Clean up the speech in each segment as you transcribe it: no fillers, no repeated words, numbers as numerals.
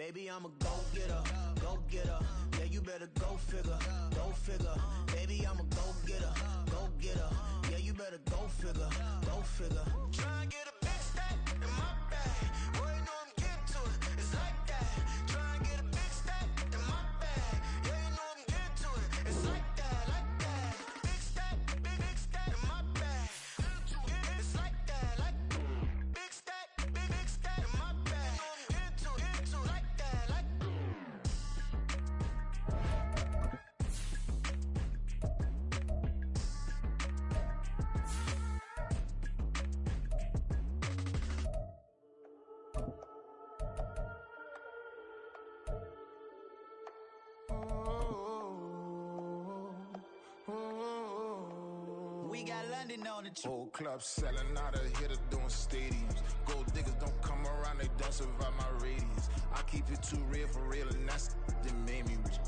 Baby, I'm a go-getter, go-getter. Yeah, you better go figure, go figure. Baby, I'm a go-getter, go-getter. Yeah, you better go figure, go figure. Try and get a big stack in my bag. Boy, you know I'm getting to it. It's like that. Try and get a big stack in my bag. Yeah, you know I'm getting to it. It's like that, like that. Big stack in my bag. It's like that, like big stack in my bag. You know I'm getting to it, like that, like. We got London on the trip. Whole club selling out of hitter doing stadiums. Gold diggers don't come around, they don't survive my radius. I keep it too real for real, and that's that made me rich.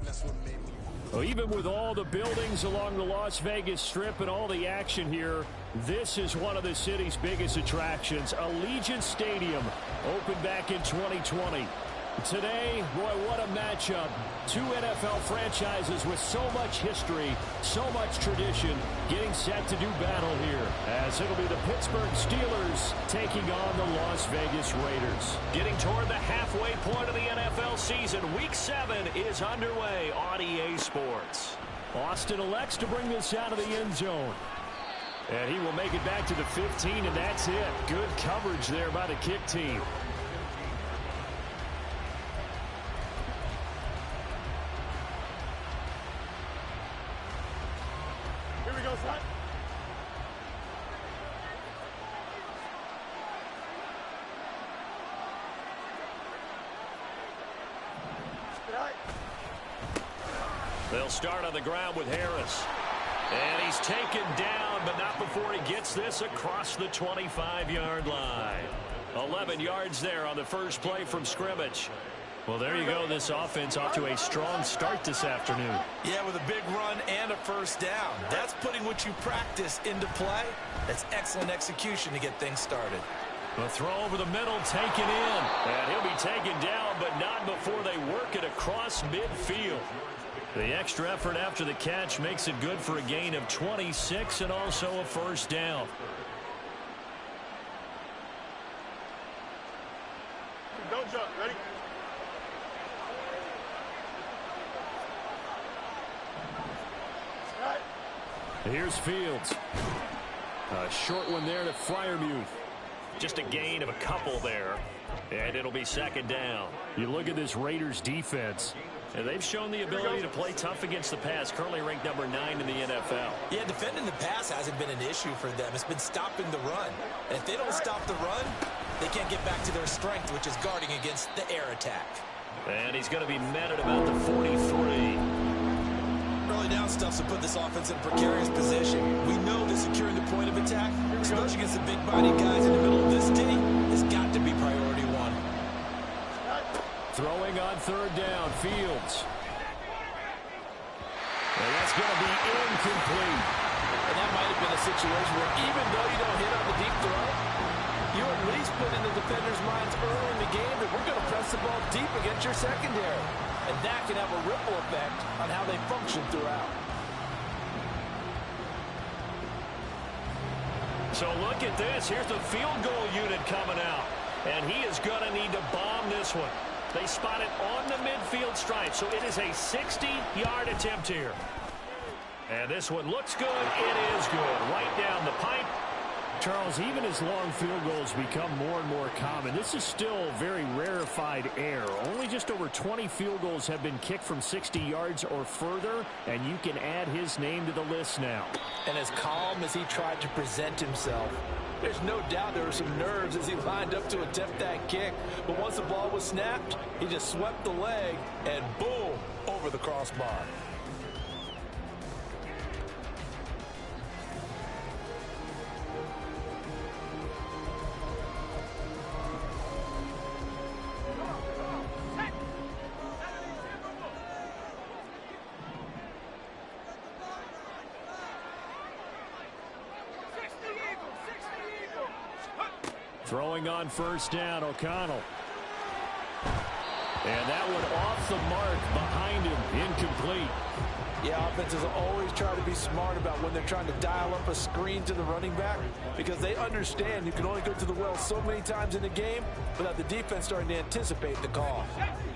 That's what made me rich. Well, even with all the buildings along the Las Vegas Strip and all the action here, this is one of the city's biggest attractions. Allegiant Stadium opened back in 2020. Today, boy, what a matchup. Two NFL franchises with so much history, so much tradition, getting set to do battle here. As it'll be the Pittsburgh Steelers taking on the Las Vegas Raiders. Getting toward the halfway point of the NFL season, Week 7 is underway on EA Sports. Austin elects to bring this out of the end zone. And he will make it back to the 15, and that's it. Good coverage there by the kick team. They'll start on the ground with Harris. And he's taken down, but not before he gets this across the 25-yard line. 11 yards there on the first play from scrimmage. Well, there you go. This offense off to a strong start this afternoon. Yeah, with a big run and a first down. That's putting what you practice into play. That's excellent execution to get things started. The throw over the middle, taken in. And he'll be taken down, but not before they work it across midfield. The extra effort after the catch makes it good for a gain of 26 and also a first down. Don't jump. Ready? Here's Fields. A short one there to Freiermuth. Just a gain of a couple there. And it'll be second down. You look at this Raiders defense. And they've shown the ability to play tough against the pass, currently ranked number 9 in the NFL. Yeah, defending the pass hasn't been an issue for them. It's been stopping the run. And if they don't stop the run, they can't get back to their strength, which is guarding against the air attack. And he's going to be met at about the 43. Early down stuffs will put this offense in a precarious position. We know that securing the point of attack, especially against the big-bodied guys in the middle of this city, has got to be priority one. Throwing on third down, Fields. And that's going to be incomplete. And that might have been a situation where even though you don't hit on the deep throw, you at least put in the defenders' minds early in the game that we're going to press the ball deep against your secondary. And that can have a ripple effect on how they function throughout. So look at this. Here's the field goal unit coming out. And he is going to need to bomb this one. They spot it on the midfield stripe, so it is a 60-yard attempt here. And this one looks good. It is good. Right down the pipe. Charles, even as long field goals become more and more common, this is still very rarefied air. Only just over 20 field goals have been kicked from 60 yards or further, and you can add his name to the list now. And as calm as he tried to present himself, there's no doubt there were some nerves as he lined up to attempt that kick. But once the ball was snapped, he just swept the leg and boom, over the crossbar. Throwing on first down, O'Connell. And that one off the mark behind him, incomplete. Yeah, offenses always try to be smart about when they're trying to dial up a screen to the running back because they understand you can only go to the well so many times in the game without the defense starting to anticipate the call.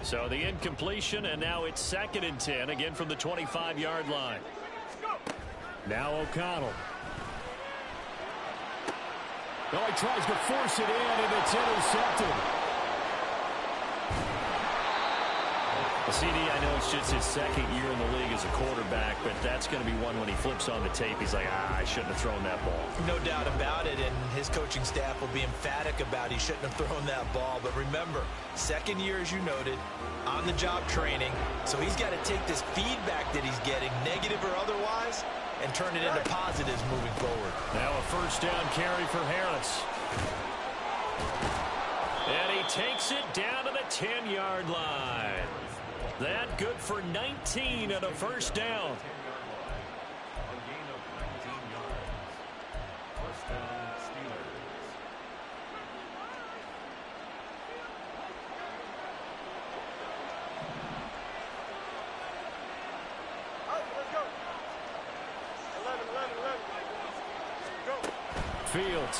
So the incompletion, and now it's 2nd and 10, again from the 25-yard line. Now O'Connell. Oh, he tries to force it in, and it's intercepted. CD, I know it's just his 2nd year in the league as a quarterback, but that's going to be one when he flips on the tape. He's like, I shouldn't have thrown that ball. No doubt about it, and his coaching staff will be emphatic about he shouldn't have thrown that ball. But remember, 2nd year, as you noted, on-the-job training, so he's got to take this feedback that he's getting, negative or otherwise, and turn it into positives moving forward. Now a 1st down carry for Harris. And he takes it down to the 10-yard line. That good for 19 and a 1st down. Fields.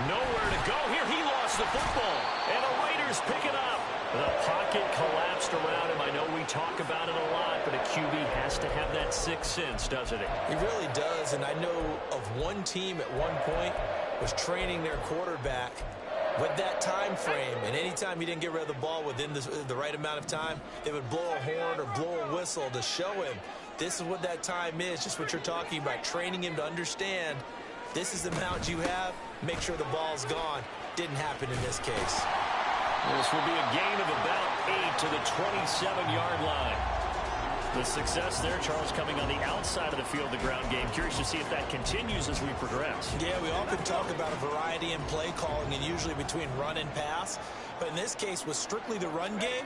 Nowhere to go here. He lost the football. And the Raiders pick it up. The pocket collapsed around him. I know we talk about it a lot, but a QB has to have that 6th sense, doesn't it? He really does, and I know of one team at one point was training their quarterback with that time frame, and anytime he didn't get rid of the ball within the right amount of time, they would blow a horn or blow a whistle to show him this is what that time is, just what you're talking about, training him to understand this is the amount you have, make sure the ball's gone. Didn't happen in this case. This will be a gain of about 8 to the 27-yard line. The success there, Charles, coming on the outside of the field, the ground game. Curious to see if that continues as we progress. Yeah, we often talk about a variety in play calling and usually between run and pass. But in this case, with strictly the run game,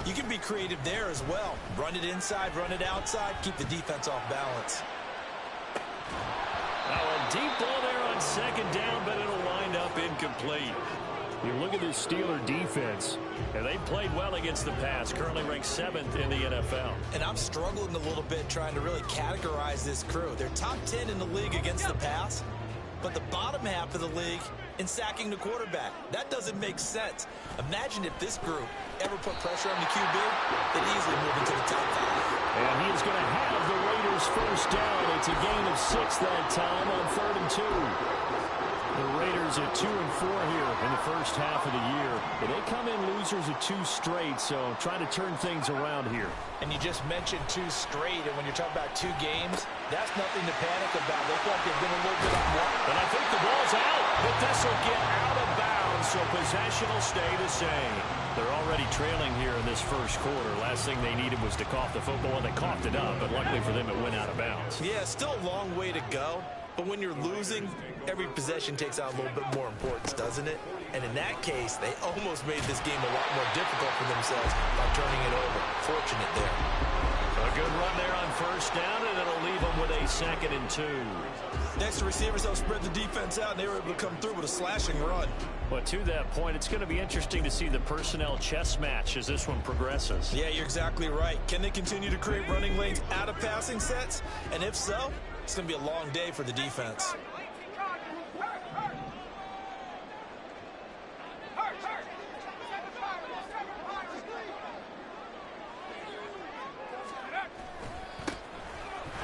you can be creative there as well. Run it inside, run it outside, keep the defense off balance. Now a deep ball there on 2nd down, but it'll wind up incomplete. You look at this Steeler defense, and they played well against the pass, currently ranked 7th in the NFL. And I'm struggling a little bit trying to really categorize this crew. They're top 10 in the league against the pass, but the bottom half of the league in sacking the quarterback. That doesn't make sense. Imagine if this group ever put pressure on the QB, they'd easily move into the top 5. And he is going to have the Raiders 1st down. It's a gain of 6 that time on 3rd and 2. The Raiders at 2-4 here in the first half of the year. But they come in losers at 2 straight, so trying to turn things around here. And you just mentioned 2 straight, and when you're talking about 2 games, that's nothing to panic about. They feel like they've been a little bit unlucky. And I think the ball's out, but this will get out of bounds, so possession will stay the same. They're already trailing here in this first quarter. Last thing they needed was to cough the football, and they coughed it up, but luckily for them, it went out of bounds. Yeah, still a long way to go. But when you're losing, every possession takes out a little bit more importance, doesn't it? And in that case, they almost made this game a lot more difficult for themselves by turning it over. Fortunate there. A good run there on 1st down, and it'll leave them with a 2nd and 2. Next to receivers, they'll spread the defense out, and they were able to come through with a slashing run. But to that point, it's going to be interesting to see the personnel chess match as this one progresses. Yeah, you're exactly right. Can they continue to create running lanes out of passing sets? And if so, it's going to be a long day for the defense.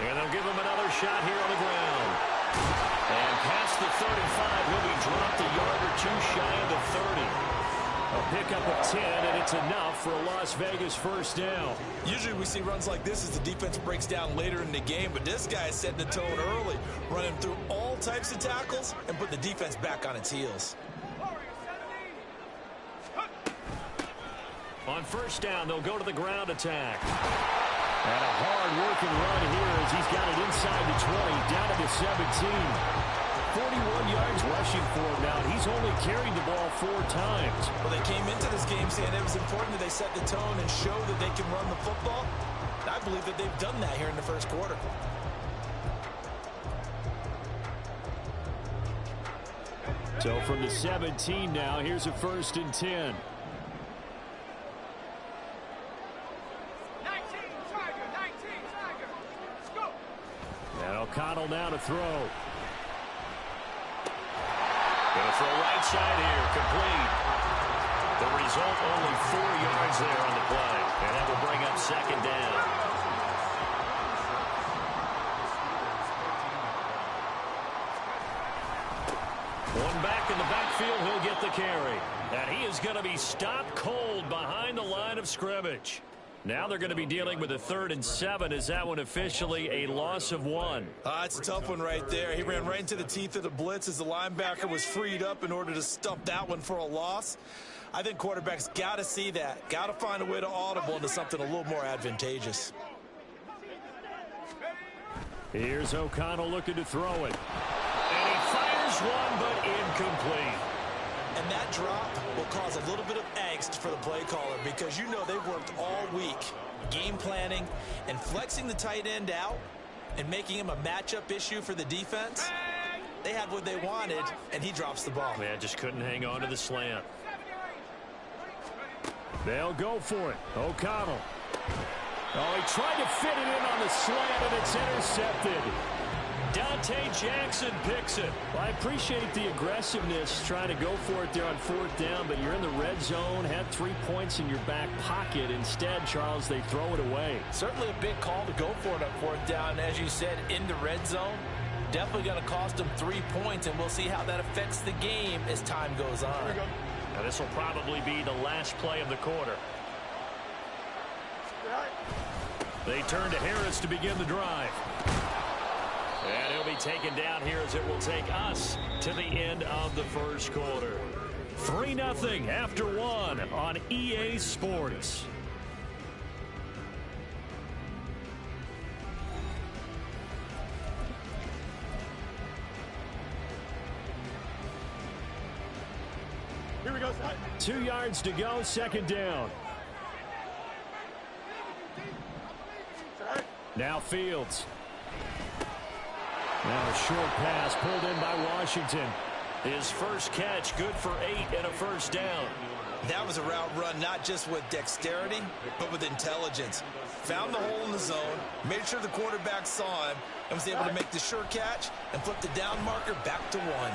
And they'll give him another shot here on the ground. And past the 35, he'll be dropped a yard or 2 shy of the 30. A pickup of 10, and it's enough for a Las Vegas 1st down. Usually we see runs like this as the defense breaks down later in the game, but this guy is setting the tone early, running through all types of tackles and put the defense back on its heels. On 1st down, they'll go to the ground attack. And a hard-working run here as he's got it inside the 20, down to the 17. 41 yards rushing for him now. He's only carried the ball 4 times. Well, they came into this game saying it was important that they set the tone and show that they can run the football. And I believe that they've done that here in the first quarter. So from the 17 now, here's a 1st and 10. O'Connell now to throw. Going to throw right side here, complete. The result, only 4 yards there on the play. And that will bring up second down. One back in the backfield, he'll get the carry. And he is going to be stopped cold behind the line of scrimmage. Now they're going to be dealing with a 3rd and 7. Is that one officially a loss of 1? It's a tough one right there. He ran right into the teeth of the blitz as the linebacker was freed up in order to stump that one for a loss. I think quarterbacks got to see that. Got to find a way to audible into something a little more advantageous. Here's O'Connell looking to throw it. And he fires one, but incomplete. And that drop will cause a little bit of angst for the play caller because you know they've worked all week game planning and flexing the tight end out and making him a matchup issue for the defense. They had what they wanted, and he drops the ball. Man, just couldn't hang on to the slant. They'll go for it. O'Connell. Oh, he tried to fit it in on the slant, and it's intercepted. Dante Jackson picks it. Well, I appreciate the aggressiveness trying to go for it there on 4th down, but you're in the red zone, had 3 points in your back pocket. Instead, Charles, they throw it away. Certainly a big call to go for it on 4th down. As you said, in the red zone, definitely going to cost them 3 points, and we'll see how that affects the game as time goes on. Now, this will probably be the last play of the quarter. They turn to Harris to begin the drive. And he'll be taken down here as it will take us to the end of the first quarter. 3-0 after 1 on EA Sports. Here we go, son. 2 yards to go, second down. Now Fields. Now a short pass pulled in by Washington. His first catch, good for 8 and a first down. That was a route run not just with dexterity, but with intelligence. Found the hole in the zone, made sure the quarterback saw him, and was able to make the sure catch and flip the down marker back to 1.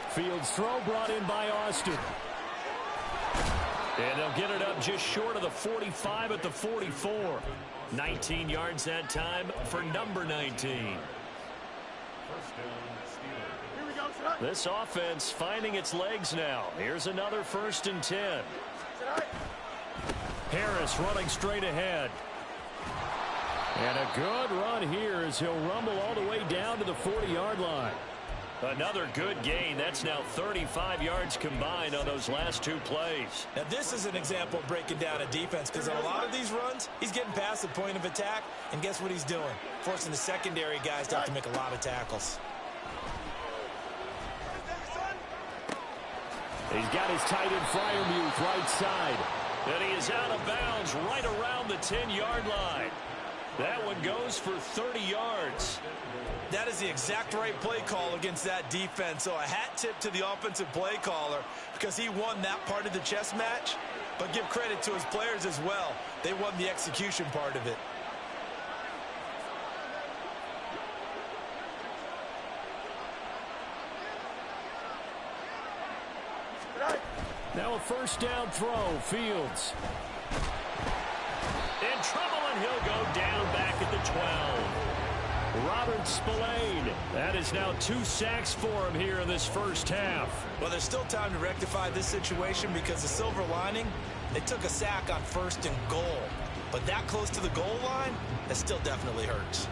Fields throw brought in by Austin. And they'll get it up just short of the 45 at the 44. 19 yards that time for number 19. This offense finding its legs now. Here's another 1st and 10. Harris running straight ahead. And a good run here as he'll rumble all the way down to the 40-yard line. Another good gain. That's now 35 yards combined on those last 2 plays. Now, this is an example of breaking down a defense because on a lot of these runs, he's getting past the point of attack, and guess what he's doing? Forcing the secondary guys to have to make a lot of tackles. He's got his tight end Freiermuth right side. And he is out of bounds right around the 10-yard line. That one goes for 30 yards. That is the exact right play call against that defense. So a hat tip to the offensive play caller because he won that part of the chess match. But give credit to his players as well. They won the execution part of it. Now a first down throw. Fields. In trouble, and he'll go down back at the 12. Robert Spillane. That is now 2 sacks for him here in this first half. Well, there's still time to rectify this situation because the silver lining, they took a sack on 1st and goal. But that close to the goal line, that still definitely hurts.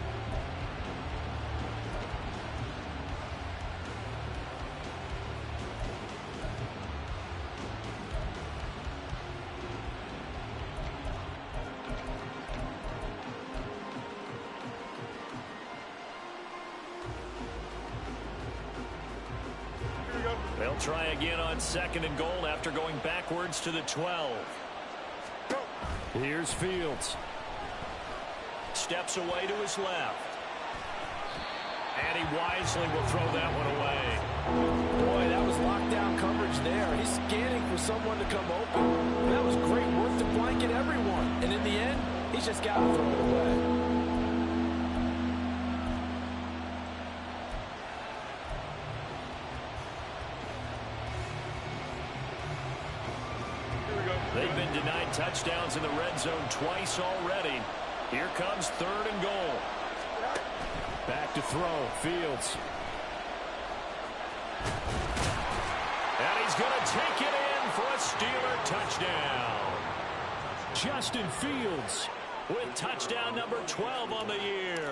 They'll try again on 2nd and goal after going backwards to the 12. Here's Fields. Steps away to his left. And he wisely will throw that one away. Boy, that was lockdown coverage there. He's scanning for someone to come open. That was great work to blanket everyone. And in the end, he's just got to throw it away. touchdowns in the red zone twice already. Here comes 3rd and goal. Back to throw. Fields. And he's going to take it in for a Steeler touchdown. Justin Fields with touchdown number 12 on the year.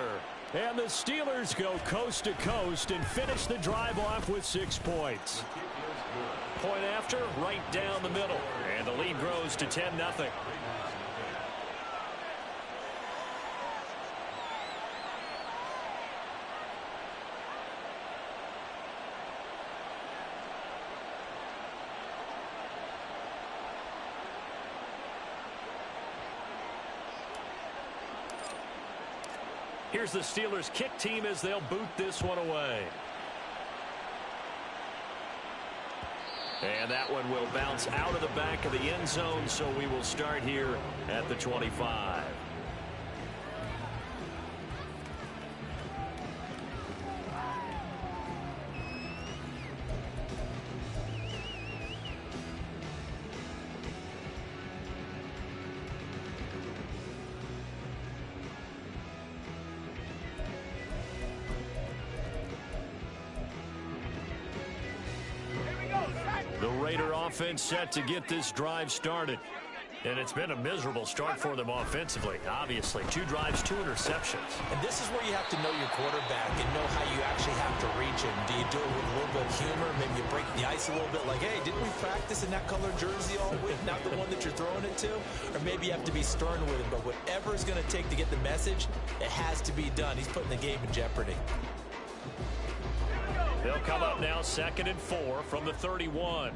And the Steelers go coast to coast and finish the drive off with 6 points. Point after, right down the middle. And the lead grows to 10-0. Here's the Steelers kick team as they'll boot this one away. And that one will bounce out of the back of the end zone, so we will start here at the 25. The Raider offense set to get this drive started. And it's been a miserable start for them offensively, obviously. 2 drives, 2 interceptions. And this is where you have to know your quarterback and know how you actually have to reach him. Do you do it with a little bit of humor? Maybe you break the ice a little bit like, hey, didn't we practice in that color jersey all week? Not the one that you're throwing it to? Or maybe you have to be stern with him. But whatever it's going to take to get the message, it has to be done. He's putting the game in jeopardy. They'll come up now 2nd and 4 from the 31.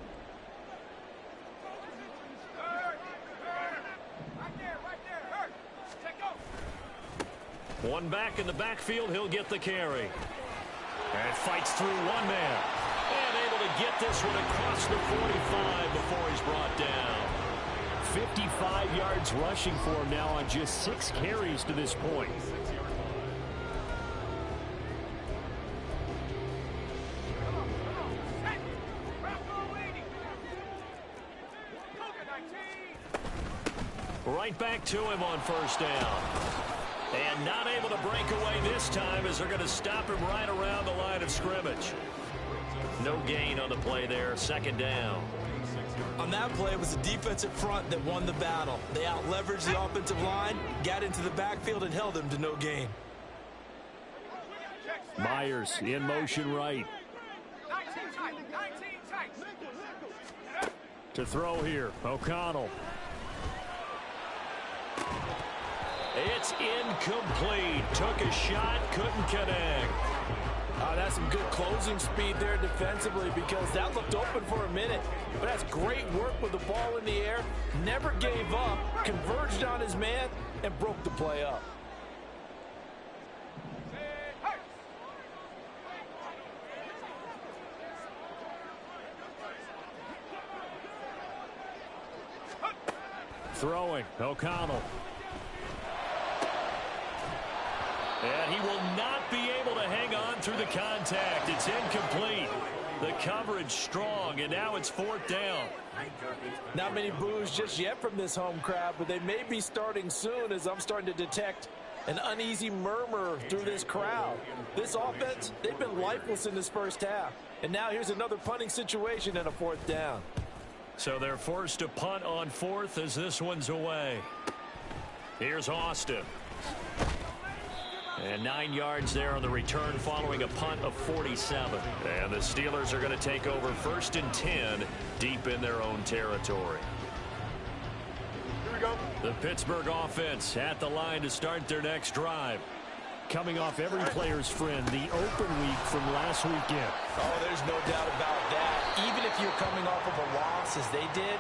One back in the backfield, he'll get the carry. And fights through one man. And able to get this one across the 45 before he's brought down. 55 yards rushing for him now on just 6 carries to this point. Right back to him on 1st down. And not able to break away this time as they're going to stop him right around the line of scrimmage. No gain on the play there. 2nd down. On that play, it was the defensive front that won the battle. They out-leveraged the offensive line, got into the backfield, and held him to no gain. Myers in motion right. To throw here, O'Connell. It's incomplete. Took a shot, couldn't connect. That's some good closing speed there defensively because that looked open for a minute. But that's great work with the ball in the air. Never gave up, converged on his man, and broke the play up. Throwing, O'Connell. And he will not be able to hang on through the contact. It's incomplete. The coverage strong, and now it's 4th down. Not many boos just yet from this home crowd, but they may be starting soon as I'm starting to detect an uneasy murmur through this crowd. This offense, they've been lifeless in this first half. And now here's another punting situation and a 4th down. So they're forced to punt on 4th as this one's away. Here's Austin. And 9 yards there on the return following a punt of 47. And the Steelers are going to take over 1st and 10 deep in their own territory. Here we go. The Pittsburgh offense at the line to start their next drive. Coming off every player's friend, the open week from last weekend. Oh, there's no doubt about that. Even if you're coming off of a loss as they did,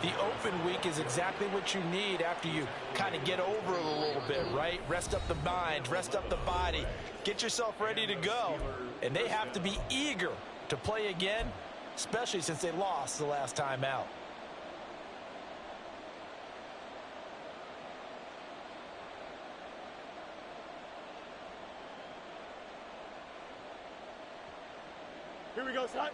the open week is exactly what you need after you kind of get over it a little bit, right? Rest up the mind, rest up the body, get yourself ready to go. And they have to be eager to play again, especially since they lost the last time out. Here we go, son.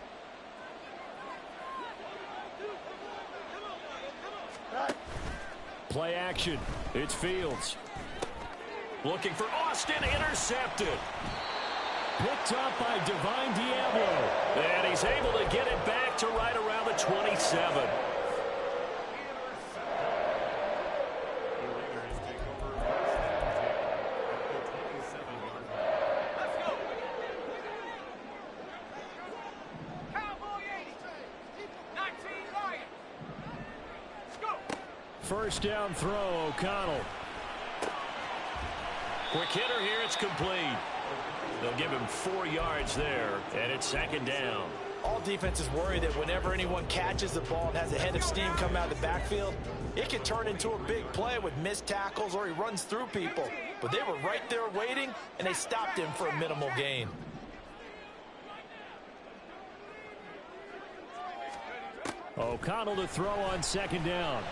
Right. play action. It's Fields. Looking for Austin, intercepted. Picked up by Divine Diablo. And he's able to get it back to right around the 27. First down throw, O'Connell. Quick hitter here, it's complete. They'll give him 4 yards there, and it's second down. All defenses worry that whenever anyone catches the ball and has a head of steam come out of the backfield, it can turn into a big play with missed tackles or he runs through people. But they were right there waiting, and they stopped him for a minimal gain. O'Connell to throw on second down.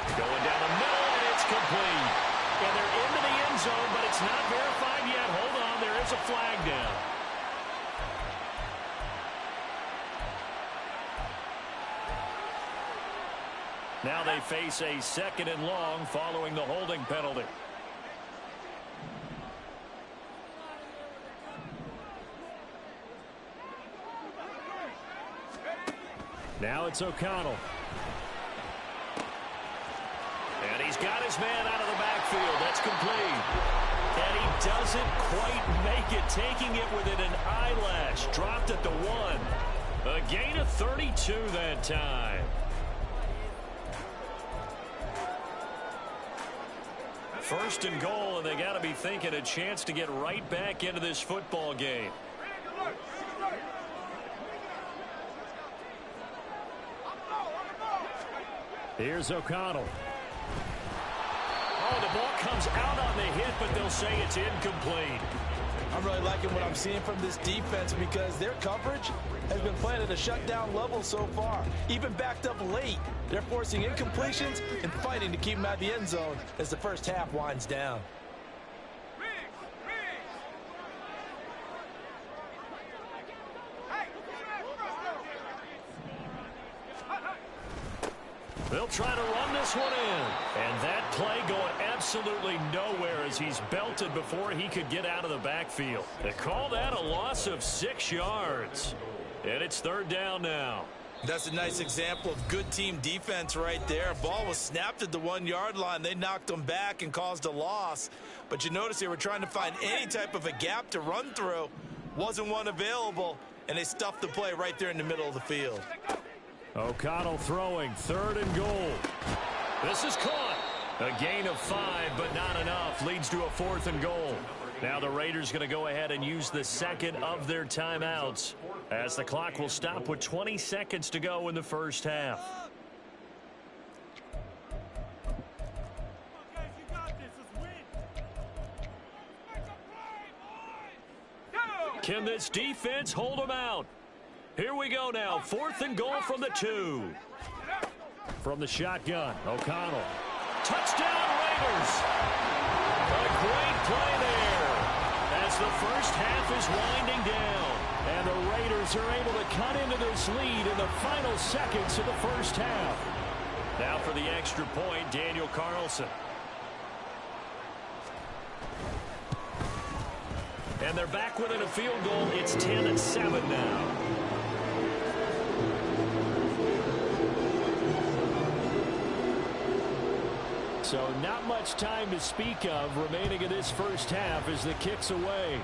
Going down the middle, and it's complete. And they're into the end zone, but it's not verified yet. Hold on, there is a flag down. Now they face a second and long following the holding penalty. Now it's O'Connell. And he's got his man out of the backfield. That's complete. And he doesn't quite make it, taking it within an eyelash. Dropped at the 1. A gain of 32 that time. First and goal, and they got to be thinking a chance to get right back into this football game. Here's O'Connell. Oh, the ball comes out on the hit, but they'll say it's incomplete. I'm really liking what I'm seeing from this defense because their coverage has been playing at a shutdown level so far. Even backed up late, they're forcing incompletions and fighting to keep them out of the end zone as the first half winds down. They'll try to run this one in. And that play going absolutely nowhere as he's belted before he could get out of the backfield. They call that a loss of 6 yards. And it's third down now. That's a nice example of good team defense right there. Ball was snapped at the 1 yard line. They knocked them back and caused a loss. But you notice they were trying to find any type of a gap to run through. Wasn't one available, and they stuffed the play right there in the middle of the field. O'Connell throwing, third and goal. This is caught. A gain of 5, but not enough. Leads to a fourth and goal. Now the Raiders going to go ahead and use the second of their timeouts as the clock will stop with 20 seconds to go in the first half. Can this defense hold them out? Here we go now. Fourth and goal from the 2. From the shotgun, O'Connell. Touchdown, Raiders! A great play there as the first half is winding down. And the Raiders are able to cut into this lead in the final seconds of the first half. Now for the extra point, Daniel Carlson. And they're back within a field goal. It's 10-7 now. So not much time to speak of remaining in this first half as the kick's away.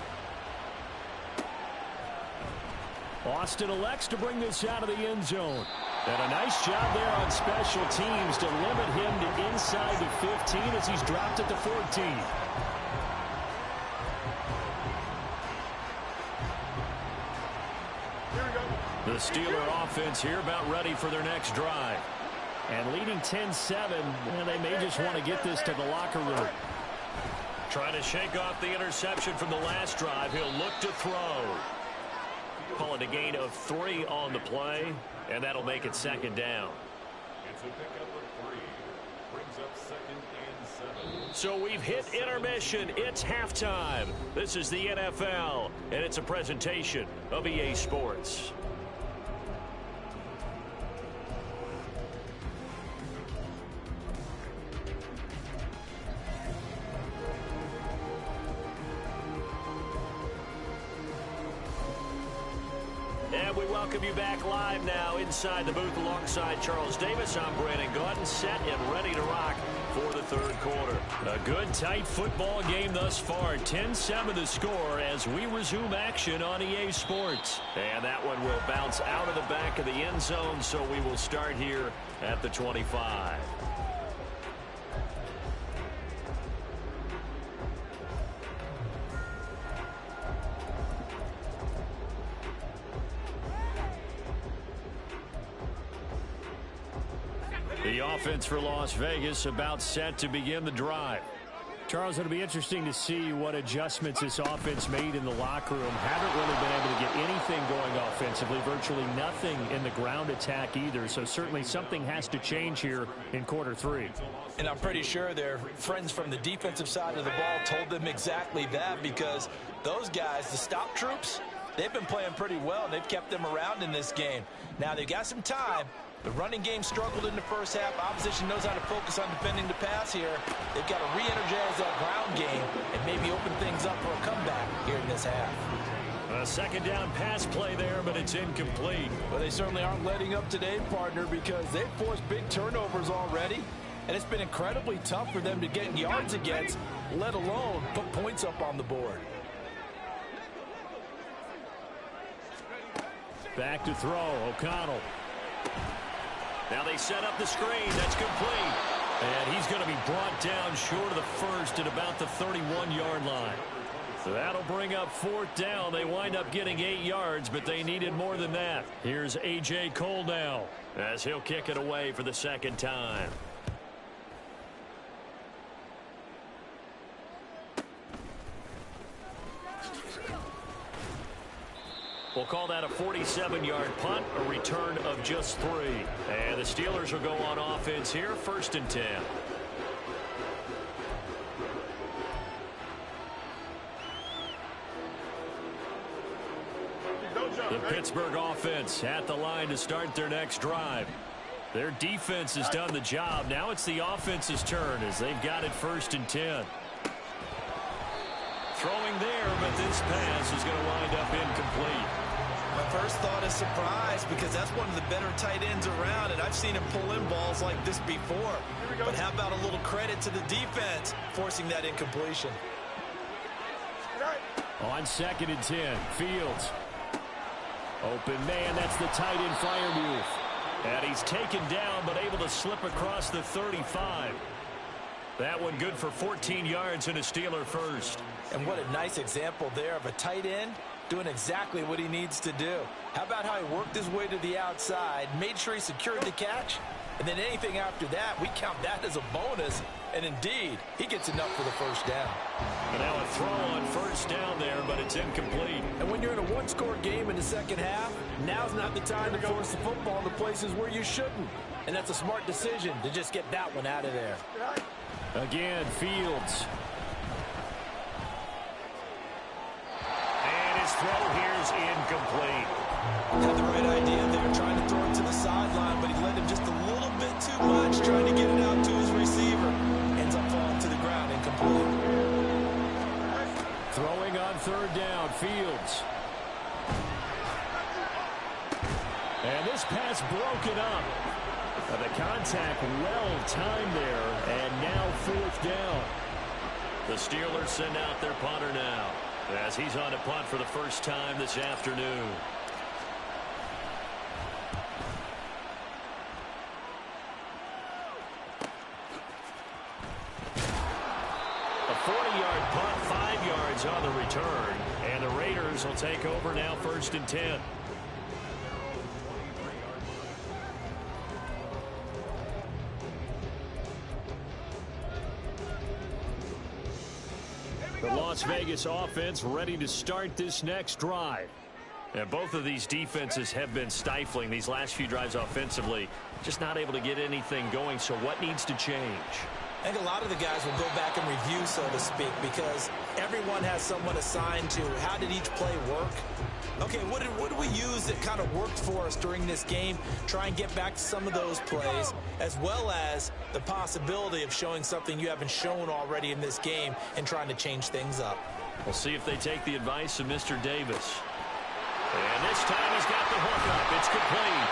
Austin elects to bring this out of the end zone. And a nice job there on special teams to limit him to inside the 15 as he's dropped at the 14. The Steeler offense here about ready for their next drive. And leading 10-7, and they may just want to get this to the locker room. Trying to shake off the interception from the last drive. He'll look to throw. Call it a gain of 3 on the play, and that'll make it second down. It's a pickup of 3. Brings up second and 7. So we've hit intermission. It's halftime. This is the NFL, and it's a presentation of EA Sports. We welcome you back live now inside the booth alongside Charles Davis. I'm Brandon Gaudin, set and ready to rock for the third quarter. A good, tight football game thus far. 10-7 the score as we resume action on EA Sports. And that one will bounce out of the back of the end zone, so we will start here at the 25. The offense for Las Vegas about set to begin the drive. Charles, it'll be interesting to see what adjustments this offense made in the locker room. Haven't really been able to get anything going offensively, virtually nothing in the ground attack either. So certainly something has to change here in quarter three. And I'm pretty sure their friends from the defensive side of the ball told them exactly that, because those guys, the stop troops, they've been playing pretty well, and they've kept them around in this game. Now they've got some time. The running game struggled in the first half. Opposition knows how to focus on defending the pass here. They've got to re-energize that ground game and maybe open things up for a comeback here in this half. A second down pass play there, but it's incomplete. Well, they certainly aren't letting up today, partner, because they've forced big turnovers already. And it's been incredibly tough for them to get yards against, let alone put points up on the board. Back to throw, O'Connell. Now they set up the screen. That's complete. And he's going to be brought down short of the first at about the 31-yard line. So that'll bring up fourth down. They wind up getting 8 yards, but they needed more than that. Here's A.J. Cole now as he'll kick it away for the second time. We'll call that a 47-yard punt, a return of just 3. And the Steelers will go on offense here, 1st and 10. The Pittsburgh offense at the line to start their next drive. Their defense has done the job. Now it's the offense's turn as they've got it 1st and 10. Throwing there, but this pass is going to wind up incomplete. My first thought is surprise, because that's one of the better tight ends around, and I've seen him pull in balls like this before. But how about a little credit to the defense forcing that incompletion? On 2nd and 10, Fields. Open man, that's the tight end Freiermuth. And he's taken down, but able to slip across the 35. That one good for 14 yards and a Steeler first. And what a nice example there of a tight end doing exactly what he needs to do. How about how he worked his way to the outside, made sure he secured the catch, and then anything after that, we count that as a bonus. And indeed, he gets enough for the first down. And now a throw on 1st down there, but it's incomplete. And when you're in a one-score game in the second half, now's not the time to force the football into places where you shouldn't. And that's a smart decision to just get that one out of there. Again, Fields. Throw here's incomplete. Had the right idea there, trying to throw it to the sideline, but he led him just a little bit too much, trying to get it out to his receiver. Ends up falling to the ground, incomplete. Throwing on 3rd down, Fields. And this pass broken up. The contact well timed there, and now 4th down. The Steelers send out their punter now, as he's on a punt for the first time this afternoon. A 40-yard punt, 5 yards on the return, and the Raiders will take over now 1st and 10. The Las Vegas offense ready to start this next drive. And both of these defenses have been stifling these last few drives offensively. Just not able to get anything going, so what needs to change? I think a lot of the guys will go back and review, so to speak, because everyone has someone assigned to how did each play work. Okay, what did we use that kind of worked for us during this game? Try and get back to some of those plays, as well as the possibility of showing something you haven't shown already in this game and trying to change things up. We'll see if they take the advice of Mr. Davis. And this time he's got the hook up. It's complete.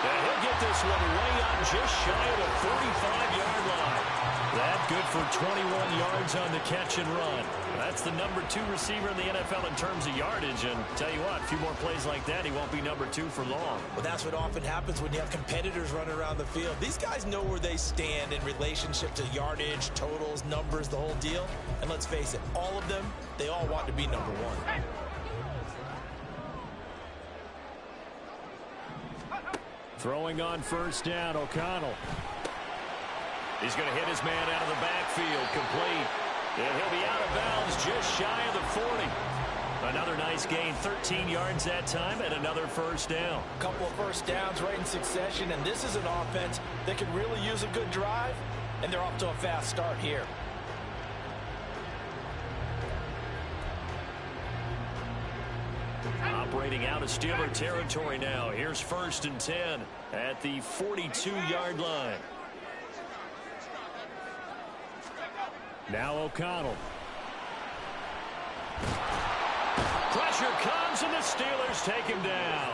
And he'll get this one way out just shy of the 45-yard line. That good for 21 yards on the catch and run. That's the number 2 receiver in the NFL in terms of yardage. And tell you what, a few more plays like that, he won't be number 2 for long. Well, that's what often happens when you have competitors running around the field. These guys know where they stand in relationship to yardage, totals, numbers, the whole deal. And let's face it, all of them, they all want to be number 1. Throwing on first down, O'Connell. He's going to hit his man out of the backfield, complete. And he'll be out of bounds just shy of the 40. Another nice gain, 13 yards that time, and another first down. A couple of first downs right in succession, and this is an offense that could really use a good drive, and they're off to a fast start here. Operating out of Steeler territory now. Here's 1st and 10 at the 42-yard line. Now O'Connell. Pressure comes, and the Steelers take him down.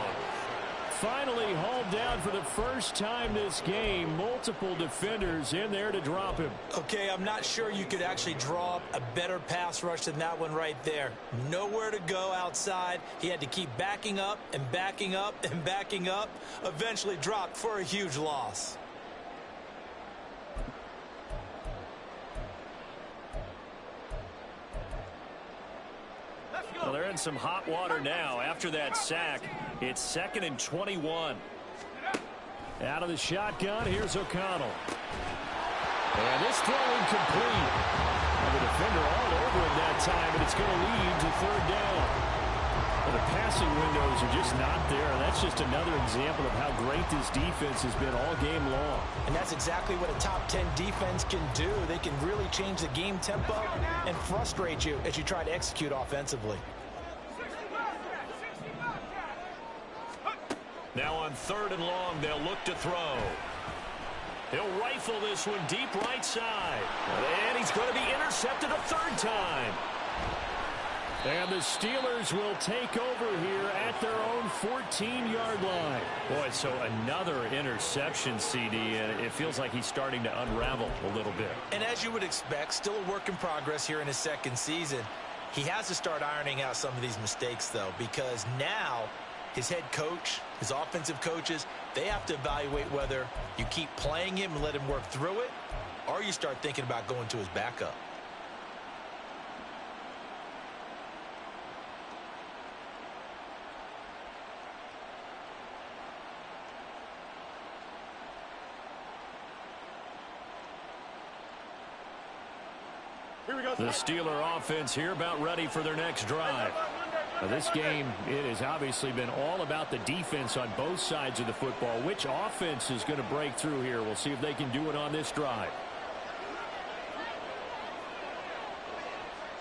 Finally hauled down for the first time this game. Multiple defenders in there to drop him. Okay, I'm not sure you could actually draw up a better pass rush than that one right there. Nowhere to go outside. He had to keep backing up and backing up and backing up. Eventually dropped for a huge loss. Well, they're in some hot water now. After that sack, it's 2nd and 21. Out of the shotgun, here's O'Connell. And this throw incomplete. And the defender all over him that time, and it's going to lead to 3rd down. Well, the passing windows are just not there, and that's just another example of how great this defense has been all game long. And that's exactly what a top 10 defense can do. They can really change the game tempo and frustrate you as you try to execute offensively. Now on 3rd and long, they'll look to throw. He'll rifle this one deep right side. And he's going to be intercepted a 3rd time. And the Steelers will take over here at their own 14-yard line. Boy, so another interception, CD, and it feels like he's starting to unravel a little bit. And as you would expect, still a work in progress here in his 2nd season. He has to start ironing out some of these mistakes, though, because now his head coach, his offensive coaches, they have to evaluate whether you keep playing him and let him work through it, or you start thinking about going to his backup. The Steeler offense here about ready for their next drive. Now this game, it has obviously been all about the defense on both sides of the football. Which offense is going to break through here? We'll see if they can do it on this drive.